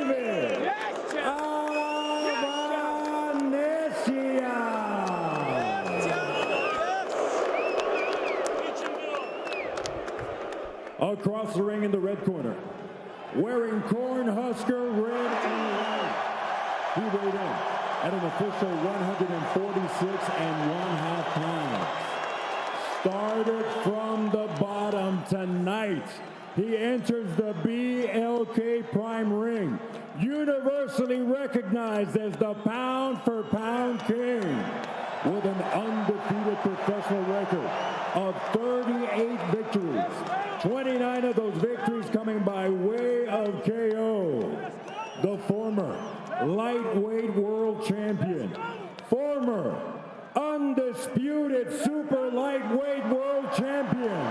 David Avanesyan. Across the ring in the red corner, wearing Cornhusker red and white, he weighed in at an official 146.5 pounds. Started from the bottom tonight. He enters the BLK Prime Ring, universally recognized as the pound-for-pound king, with an undefeated professional record of 38 victories. 29 of those victories coming by way of KO. The former lightweight world champion, former undisputed super lightweight world champion,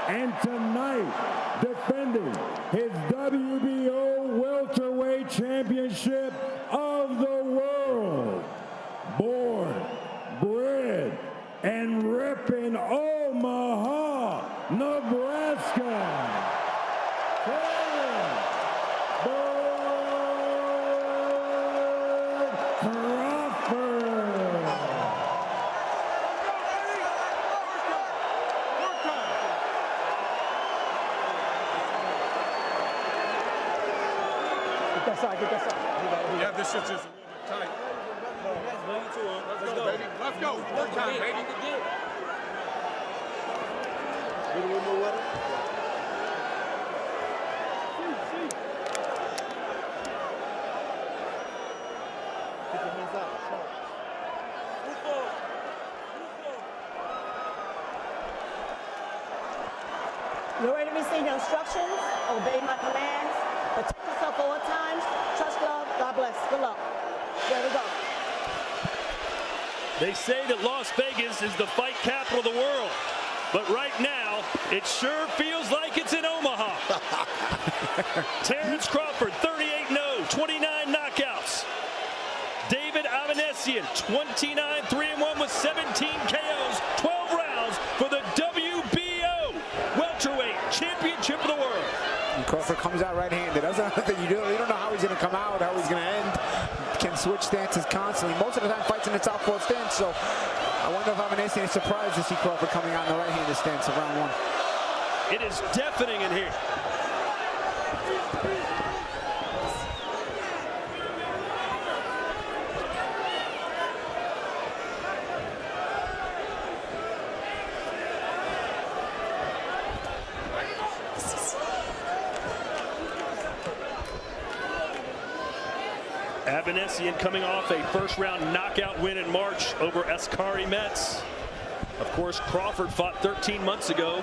and tonight defending his WBO welterweight championship of the world. Born, bred, and repping Omaha, Nebraska, Terence Crawford. Get that side. Yeah, this shit's just a little bit tight. Let's go, baby. Let's go. Work time, baby. Get a little more water. Keep your hands out. You ready to receive your instructions? Obey my commands. Protect yourself at all times. Trust love. God bless. Good luck. There we go. They say that Las Vegas is the fight capital of the world. But right now, it sure feels like it's in Omaha. Terence Crawford, 38-0, 29 knockouts. David Avanesyan, 29, 3-1 with 17 KOs, 12 rounds for the WBO welterweight championship of the world. And Crawford comes out right-handed. That's another thing you do. You don't know how he's going to come out, how he's going to end. Can switch stances constantly. Most of the time fights in the southpaw stance, so I wonder if Avanesyan is surprised to see Crawford coming out in the right-handed stance of round one. It is deafening in here. Avanesyan coming off a first-round knockout win in March over Askari Metz. Of course, Crawford fought 13 months ago,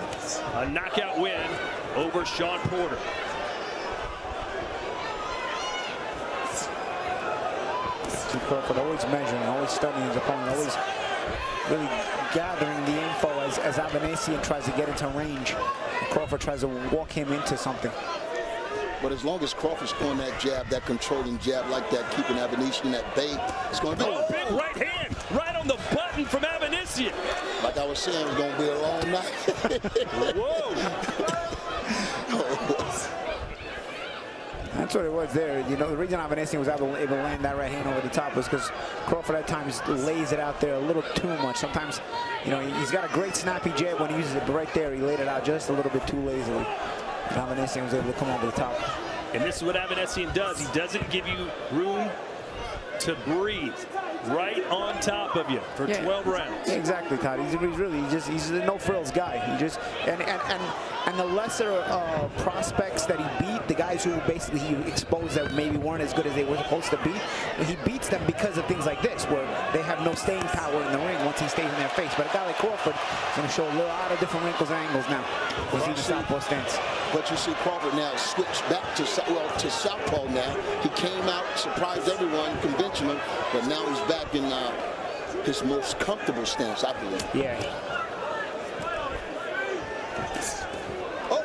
a knockout win over Sean Porter. Crawford always measuring, always studying his opponent, always really gathering the info as Avanesyan tries to get into range. Crawford tries to walk him into something. But as long as Crawford's throwing that jab, that controlling jab like that, keeping Avanesyan at bay, it's going to be... Oh, big right hand, right on the button from Avanesyan. Like I was saying, it's going to be a long night. Whoa. That's what it was there. You know, the reason Avanesyan was able to land that right hand over the top was because Crawford at times lays it out there a little too much. Sometimes, you know, he's got a great snappy jab when he uses it, but right there he laid it out just a little bit too lazily. Avanesyan was able to come over the top. And this is what Avanesyan does. He doesn't give you room to breathe. Right on top of you for 12 rounds. Yeah, exactly, Todd. He's a no frills guy. He just and the lesser prospects that he beat, the guys who basically he exposed that maybe weren't as good as they were supposed to be, he beats them because of things like this, where they have no staying power in the ring once he stays in their face. But a guy like Crawford is going to show a lot of different wrinkles and angles now. We'll see the southpaw stance. But you see Crawford now switch back to southpaw now. He came out, surprised everyone, conventional, but now he's back in his most comfortable stance, I believe. Yeah. Oh.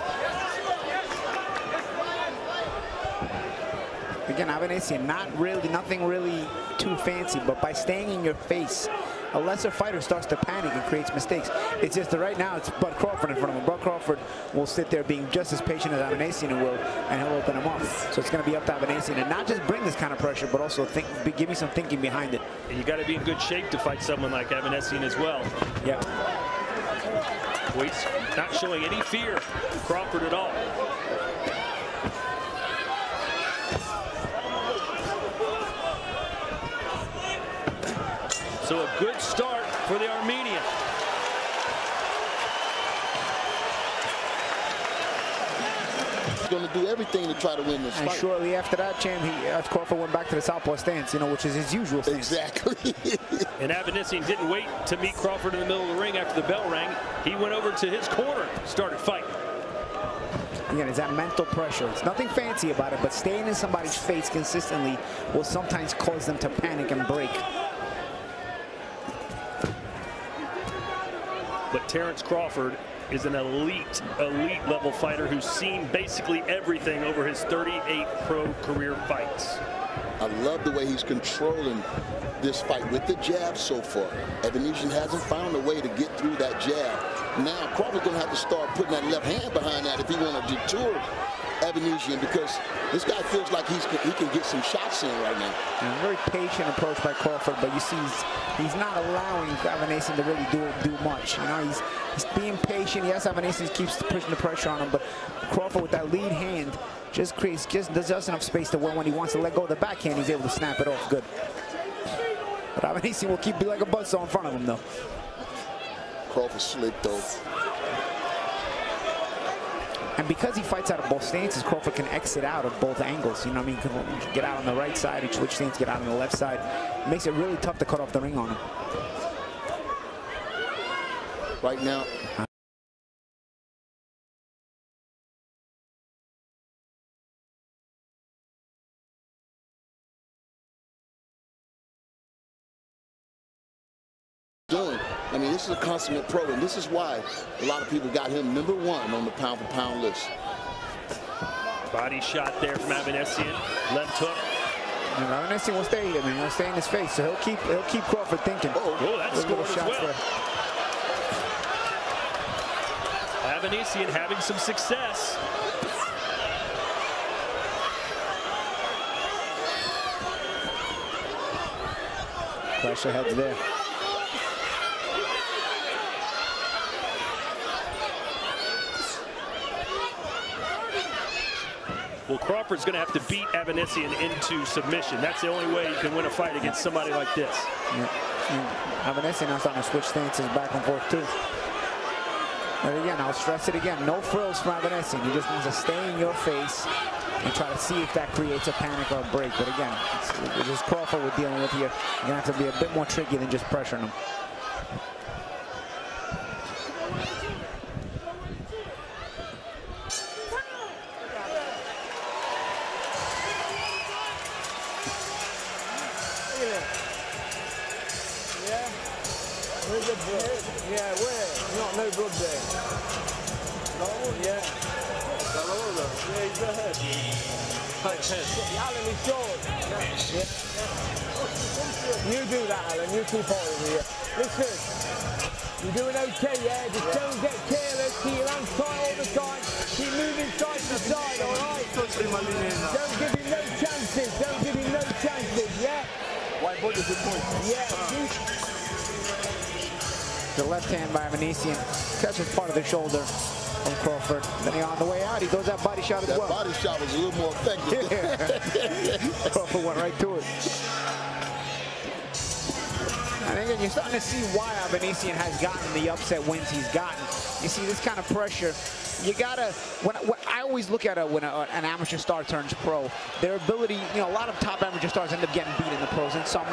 Again, Avanesyan, nothing really too fancy, but by staying in your face a lesser fighter starts to panic and creates mistakes. It's just that right now it's Bud Crawford in front of him. Bud Crawford will sit there being just as patient as Avanesyan will, and he'll open him up. So it's going to be up to Avanesyan, and not just bring this kind of pressure, but also give me some thinking behind it. And you got to be in good shape to fight someone like Avanesyan as well. Yeah. He's not showing any fear, Crawford, at all. So a good start for the Armenian. He's going to do everything to try to win this And fight. shortly after that, champ, Crawford went back to the southpaw stance, you know, which is his usual stance. Exactly. And Avanesyan didn't wait to meet Crawford in the middle of the ring after the bell rang. He went over to his corner, started fighting. Again, it's that mental pressure. It's nothing fancy about it, but staying in somebody's face consistently will sometimes cause them to panic and break. But Terence Crawford is an elite level fighter who's seen basically everything over his 38 pro career fights. I love the way he's controlling this fight with the jab so far. Avanesyan hasn't found a way to get through that jab. Now Crawford's going to have to start putting that left hand behind that if he want to detour Avanesyan, because this guy feels like he can get some shots in right now. And a very patient approach by Crawford, but you see he's not allowing Avanesyan to really do much. You know, he's being patient. Yes, Avanesyan keeps pushing the pressure on him, but Crawford with that lead hand just does enough space to where when he wants to let go of the backhand, he's able to snap it off good. But Avanesyan will be like a buzzsaw in front of him, though. Crawford slick, though. And because he fights out of both stances, Crawford can exit out of both angles. You know what I mean? He can get out on the right side and switch stance, get out on the left side. It makes it really tough to cut off the ring on him. Right now, I mean, this is a consummate pro, and this is why a lot of people got him #1 on the pound-for-pound list. Body shot there from Avanesyan. Left hook. And Avanesyan will stay here, man. He'll stay in his face, so he'll keep Crawford thinking. Oh, that's scored as well. Avanesyan having some success. Pressure heads there. Well, Crawford's going to have to beat Avanesyan into submission. That's the only way you can win a fight against somebody like this. Yeah. Avanesyan now starting to switch stances back and forth, too. But again, I'll stress it again. No frills from Avanesyan. He just needs to stay in your face and try to see if that creates a panic or a break. But again, it's just Crawford we're dealing with here. You're going to have to be a bit more tricky than just pressuring him. Yeah, where? Not no blood there. Yeah. Yeah, he's ahead. Alan, he's short. Yeah. You do that, Alan. You keep holding here. Listen, you're doing okay, yeah? Just don't get careless. Keep your hands tight all the time. Keep moving side to side, all right? Don't give him no chances. Don't give him no chances, yeah? White boy is a point. Yeah. The left hand by Avanesyan catches part of the shoulder from Crawford. Then on the way out, he throws that body shot as well. That body shot was a little more effective. Yeah. Crawford went right to it. And again, you're starting to see why Avanesyan has gotten the upset wins he's gotten. You see this kind of pressure. You gotta, when I always look at when an amateur star turns pro, their ability, you know, a lot of top amateur stars end up getting beat in the pros and some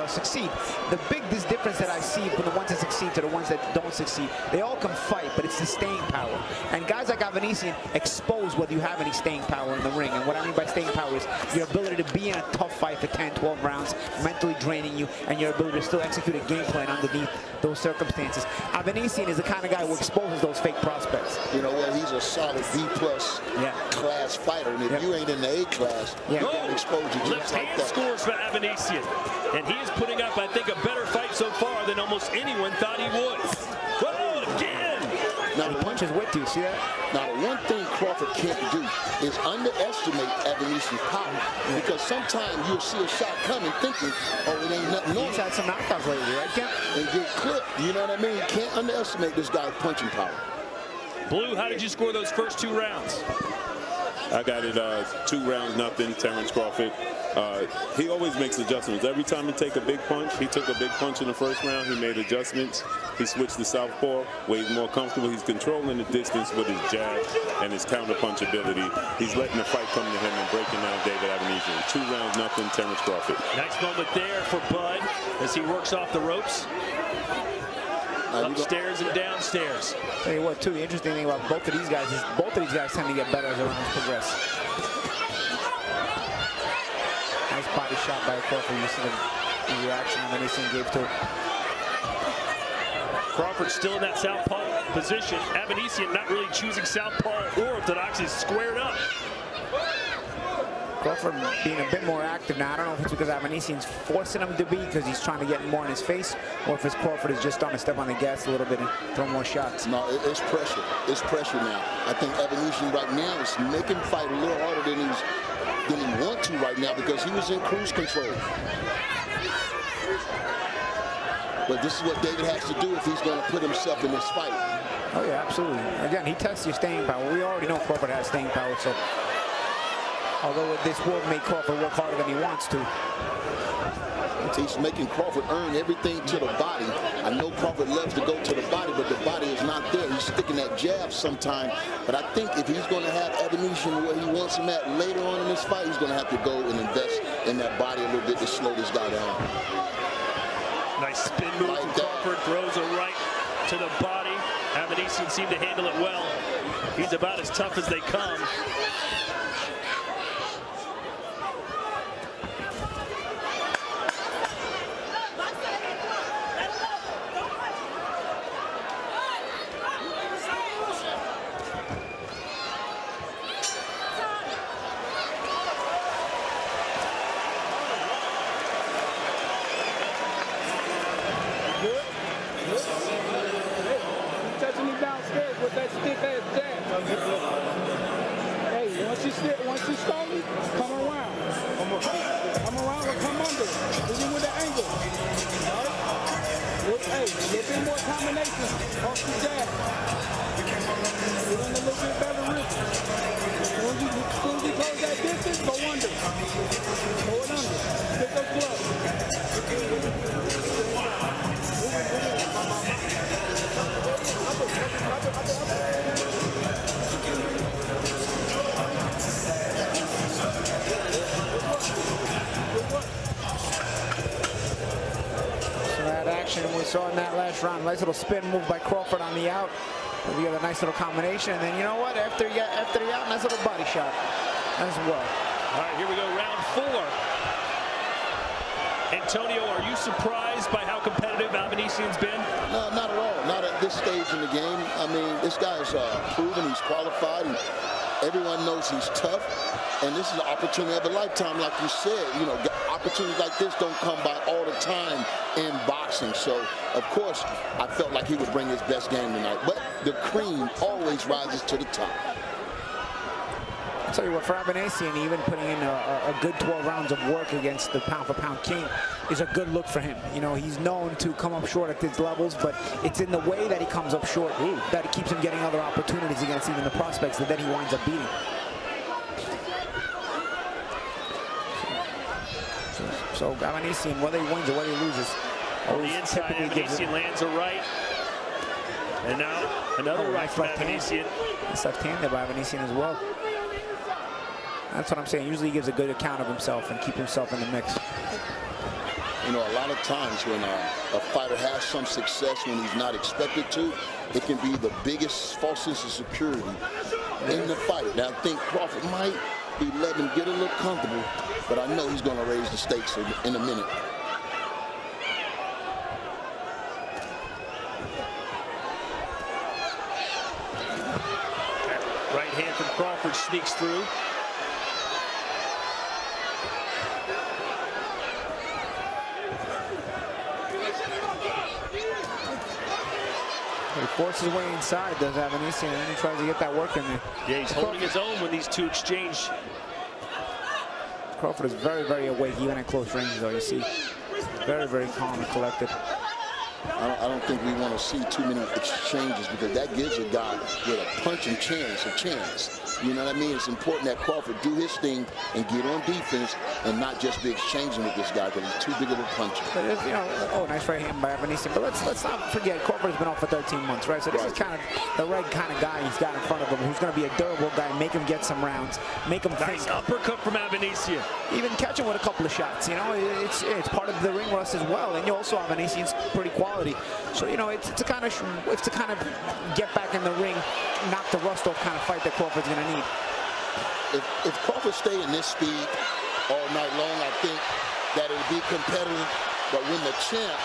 succeed. The biggest difference that I see from the ones that succeed to the ones that don't succeed, they all can fight, but it's the staying power. And guys like Avanesyan expose whether you have any staying power in the ring. And what I mean by staying power is your ability to be in a tough fight for 10, 12 rounds, mentally draining you, and your ability to still execute a game plan underneath those circumstances. Avanesyan is the kind of guy who exposes those fake prospects. You know, know what, he's a solid B-plus class fighter. And if you ain't in the A class, you can expose you just like that. Scores for Avanesyan. And he is putting up, I think, a better fight so far than almost anyone thought he would. Oh, again! Now, the punch is with you, see that? Now, the one thing Crawford can't do is underestimate Avanesyan's power. Because sometimes you'll see a shot coming thinking, oh, it ain't nothing on. He's had some knockouts lately, right, Kemp? And get clipped, you know what I mean? You can't underestimate this guy's punching power. Blue, how did you score those first 2 rounds? I got it 2-0, Terence Crawford. He always makes adjustments. Every time he take a big punch, he took a big punch in the first round. He made adjustments. He switched to southpaw, where he's more comfortable. He's controlling the distance with his jab and his counter punch ability. He's letting the fight come to him and breaking down David Avanesyan. 2-0, Terence Crawford. Nice moment there for Bud as he works off the ropes. Upstairs and downstairs. Tell you what, too, the interesting thing about both of these guys is both of these guys tend to get better as the rounds progress. Nice body shot by Crawford. You see the reaction Avanesyan gave to it. Crawford still in that southpaw position. Avanesyan not really choosing southpaw or orthodox. He's squared up. Crawford being a bit more active now. I don't know if it's because Avanesyan's forcing him to be because he's trying to get more in his face, or if it's Crawford is just starting to step on the gas a little bit and throw more shots. No, it's pressure. It's pressure now. I think Avanesyan right now is making him fight a little harder than he wants to right now because he was in cruise control. But this is what David has to do if he's going to put himself in this fight. Oh, yeah, absolutely. Again, he tests your staying power. We already know Crawford has staying power, so although this will make Crawford work harder than he wants to. He's making Crawford earn everything to the body. I know Crawford loves to go to the body, but the body is not there. He's sticking that jab sometime. But I think if he's going to have Avanesyan where he wants him at later on in this fight, he's going to have to go and invest in that body a little bit to slow this guy down. Nice spin move from Crawford. Throws a right to the body. Avanesyan seemed to handle it well. He's about as tough as they come. Once you start me, come around. Come around and come under. Even with the angle. Right? Hey, a little bit more combination off the jab. You're in a little bit better rhythm. As soon as you close that distance, go under. Go it under. Pick up gloves. We saw in that last round, nice little spin move by Crawford on the out. We got a nice little combination, and then you know what? After the out, nice little body shot as well. All right, here we go, round 4. Antonio, are you surprised by how competitive Avanesyan's been? No, not at all. Not at this stage in the game. I mean, this guy's proven he's qualified, and everyone knows he's tough. And this is an opportunity of a lifetime, like you said. You know, opportunities like this don't come by all the time in boxing. So, of course, I felt like he would bring his best game tonight. But the cream always rises to the top. I'll tell you what, for Avanesyan, even putting in a good 12 rounds of work against the pound-for-pound king is a good look for him. You know, he's known to come up short at these levels, but it's in the way that he comes up short that it keeps him getting other opportunities against even the prospects that then he winds up beating. So Avanesyan, whether he wins or whether he loses, on the inside, Avanesyan lands a right. And now another right from Avanesyan. It's left-handed by Avanesyan as well. That's what I'm saying. Usually he gives a good account of himself and keep himself in the mix. You know, a lot of times when a fighter has some success when he's not expected to, it can be the biggest false sense of security in the fight. Now, I think Crawford might be letting him get a little comfortable, but I know he's going to raise the stakes in a minute. Crawford sneaks through. He forces his way inside, does Avanesyan, and then he tries to get that work in there. Yeah, he's holding his own when these two exchange. Crawford is very, very awake, even at close range, though. You see, very, very calm and collected. I don't think we want to see too many exchanges because that gives a guy with a punching chance a chance. You know what I mean? It's important that Crawford do his thing and get on defense and not just be exchanging with this guy because he's too big of a puncher. But if, you know, oh, nice right hand by Avanesyan. But let's not forget Crawford's been off for 13 months, right? So this is kind of the right kind of guy he's got in front of him, who's going to be a durable guy, make him get some rounds, make him Nice think. uppercut from Avanesyan. Even catch him with a couple of shots. You know, it's part of the ring rust as well. And you also Avanesyan's pretty quality. So you know, it's to kind of get back in the ring, knock the rust off kind of fight that Crawford's going to need. If Crawford stay in this speed all night long, I think that it'll be competitive. But when the champ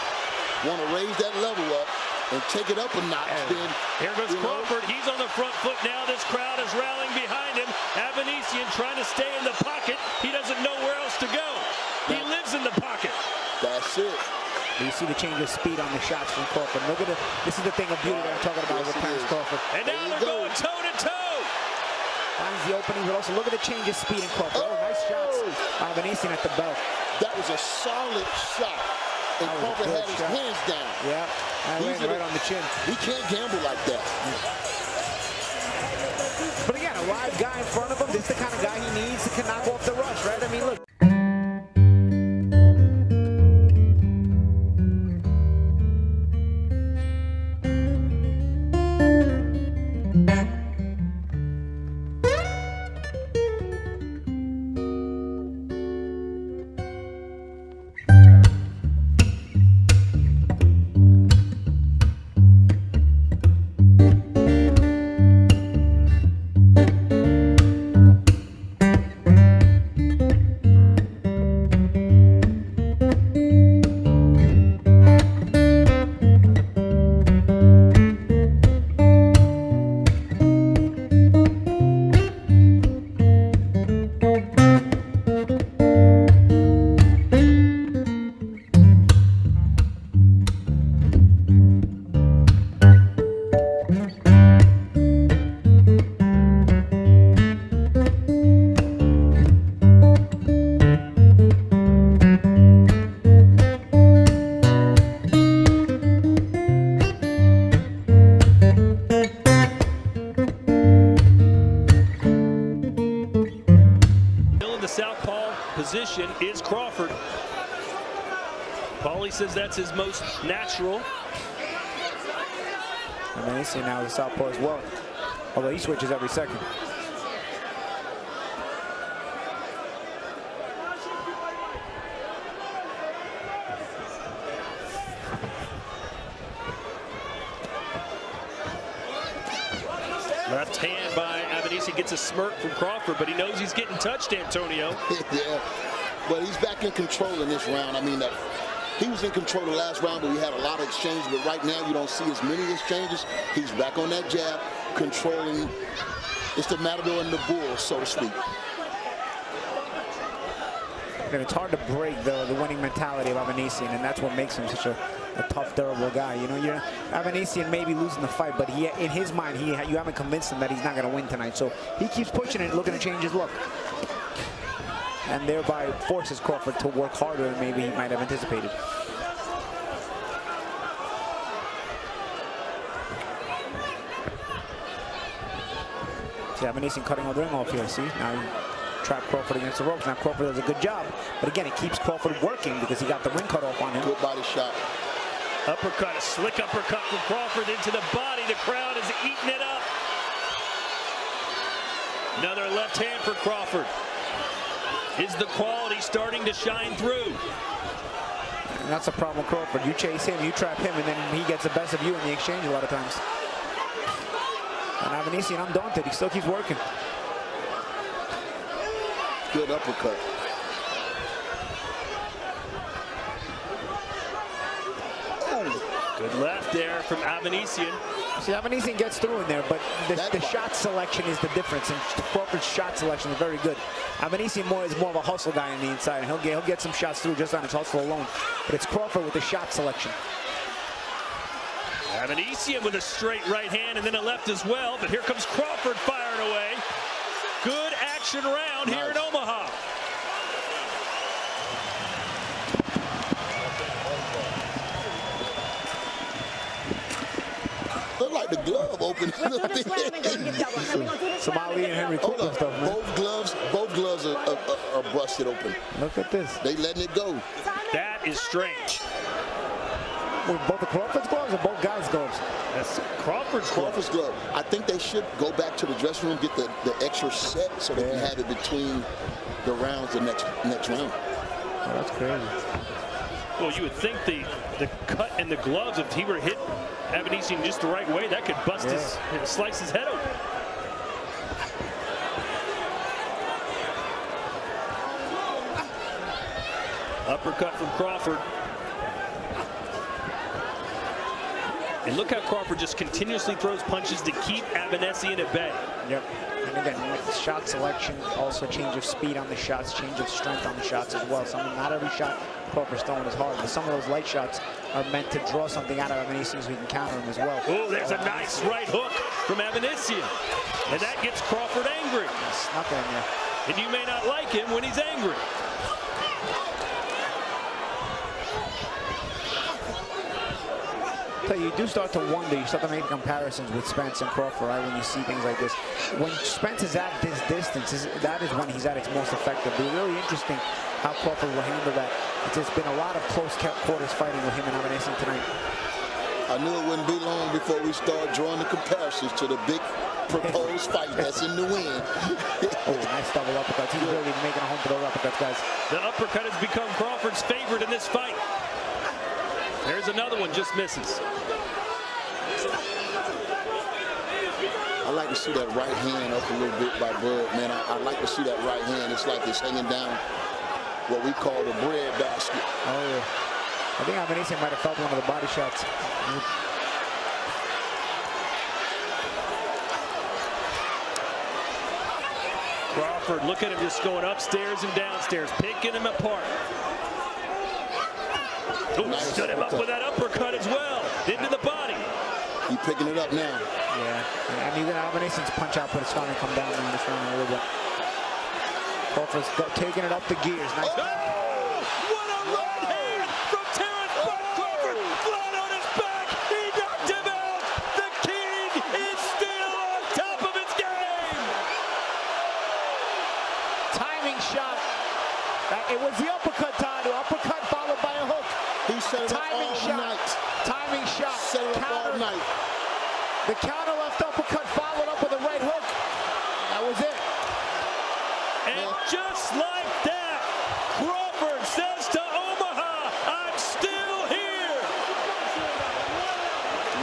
want to raise that level up and take it up a notch, then here goes Crawford. He's on the front foot now. This crowd is rallying behind him. Avanesyan trying to stay in the pocket. He doesn't know where else to go. He lives in the pocket. That's it. You see the change of speed on the shots from Crawford. Look at this is the thing of beauty that I'm talking about with Terence Crawford. And now they're going toe-to-toe. Finds the opening, but also look at the change of speed in Crawford. Oh, nice shots. Avanesyan at the belt. That was a solid shot. And Crawford had his hands down. Yeah, landed right on the chin. He can't gamble like that. But again, a live guy in front of him. This is the kind of guy he needs to knock off the rush, right? I mean, look. Position is Crawford. Paulie says that's his most natural. Avanesyan now is a southpaw as well, although he switches every second. Left hand by Avanesyan, gets a smirk from Crawford, but he knows he's getting touched, Antonio. Yeah, but he's back in control in this round. I mean, he was in control the last round, but we had a lot of exchanges. But right now, you don't see as many exchanges. He's back on that jab, controlling. It's the matador and the bull, so to speak. And it's hard to break the winning mentality of Avanesyan, and that's what makes him such a tough, durable guy. You know, Avanesyan may be losing the fight, but in his mind, you haven't convinced him that he's not going to win tonight. So he keeps pushing it, looking to change his look, and thereby forces Crawford to work harder than maybe he might have anticipated. See, Avanesyan cutting all the ring off here. See, now he trapped Crawford against the ropes. Now Crawford does a good job, but again, it keeps Crawford working because he got the ring cut off on him. Good body shot. Uppercut, a slick uppercut from Crawford into the body. The crowd is eating it up. Another left hand for Crawford. Is the quality starting to shine through? And that's a problem with Crawford. You chase him, you trap him, and then he gets the best of you in the exchange a lot of times. And Avanesyan, undaunted, he still keeps working. Good uppercut. Good left there from Avanesyan. See, Avanesyan gets through in there, but the shot selection is the difference, and Crawford's shot selection is very good. Avanesyan is more of a hustle guy on the inside, and he'll get some shots through just on his hustle alone. But it's Crawford with the shot selection. Avanesyan with a straight right hand and then a left as well, but here comes Crawford firing away. Good action round here in Omaha. Look like the glove open. Somali and Henry Cooper stuff, man. Both gloves are busted open. Look at this. They letting it go. That is strange. With both the Crawford's gloves or both guys' gloves? That's Crawford's glove. I think they should go back to the dressing room, get the extra set so they can have it between the rounds the next round. Oh, that's crazy. Well, you would think the cut in the gloves, if he were hit Avanesyan just the right way, that could bust slice his head open. Uppercut from Crawford. And look how Crawford just continuously throws punches to keep Avanesyan at bay. Yep. And again, shot selection, also change of speed on the shots, change of strength on the shots as well. Not every shot Crawford's throwing is hard, but some of those light shots are meant to draw something out of Avanesyan so we can counter him as well. Oh, there's a nice right hook from Avanesyan. And that gets Crawford angry. Snuck it in there. And you may not like him when he's angry. So you do start to wonder, you start to make comparisons with Spence and Crawford, right, when you see things like this. When Spence is at this distance, that is when he's at its most effective. It'll be really interesting how Crawford will handle that. It's been a lot of close quarters fighting with him and Avanesyan tonight. I knew it wouldn't be long before we start drawing the comparisons to the big proposed fight that's in the wind. Oh, nice double uppercuts. He's really making a home for those uppercuts, guys. The uppercut has become Crawford's favorite in this fight. There's another one, just misses. I like to see that right hand up a little bit by Bud, man. I like to see that right hand. It's like it's hanging down what we call the bread basket. Oh, yeah. I think Avanesyan might have felt one of the body shots. Crawford, look at him just going upstairs and downstairs, picking him apart. Oh, nice stood him up with that uppercut as well, into the body. He's picking it up now. Yeah, and even Avanesyan's punch output is starting to come down now in this round a little bit. Crawford's taking it up the gears. Nice. Oh, what a right hand from Terence Crawford, flat on his back. He knocked him out. The king is still on top of his game. Timing shot. It was the uppercut, Todd. Uppercut followed by a hook. He set it up all night. Timing shot. Set it up all night. The counter left uppercut followed up with a right hook. That was it. And just like that, Crawford says to Omaha, I'm still here.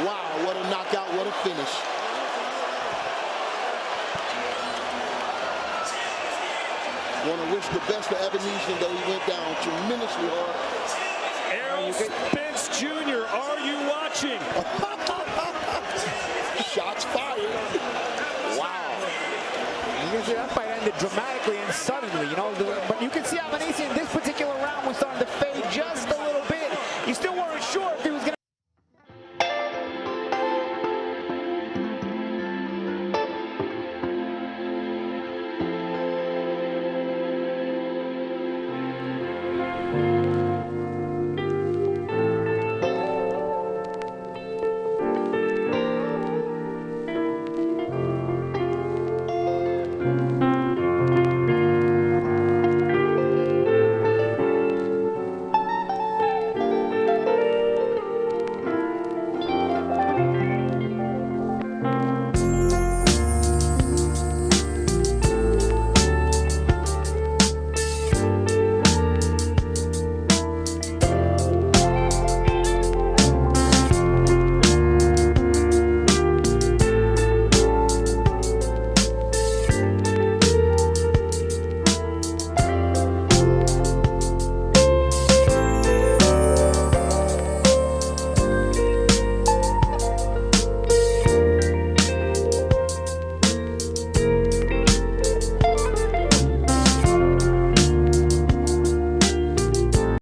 Wow, what a knockout, what a finish. Want to wish the best for Avanesyan, though he went down tremendously hard. Errol Spence Jr., are you watching? Shots fired. Wow. You can see that fight ended dramatically and suddenly, you know, but you can see Avanesyan in this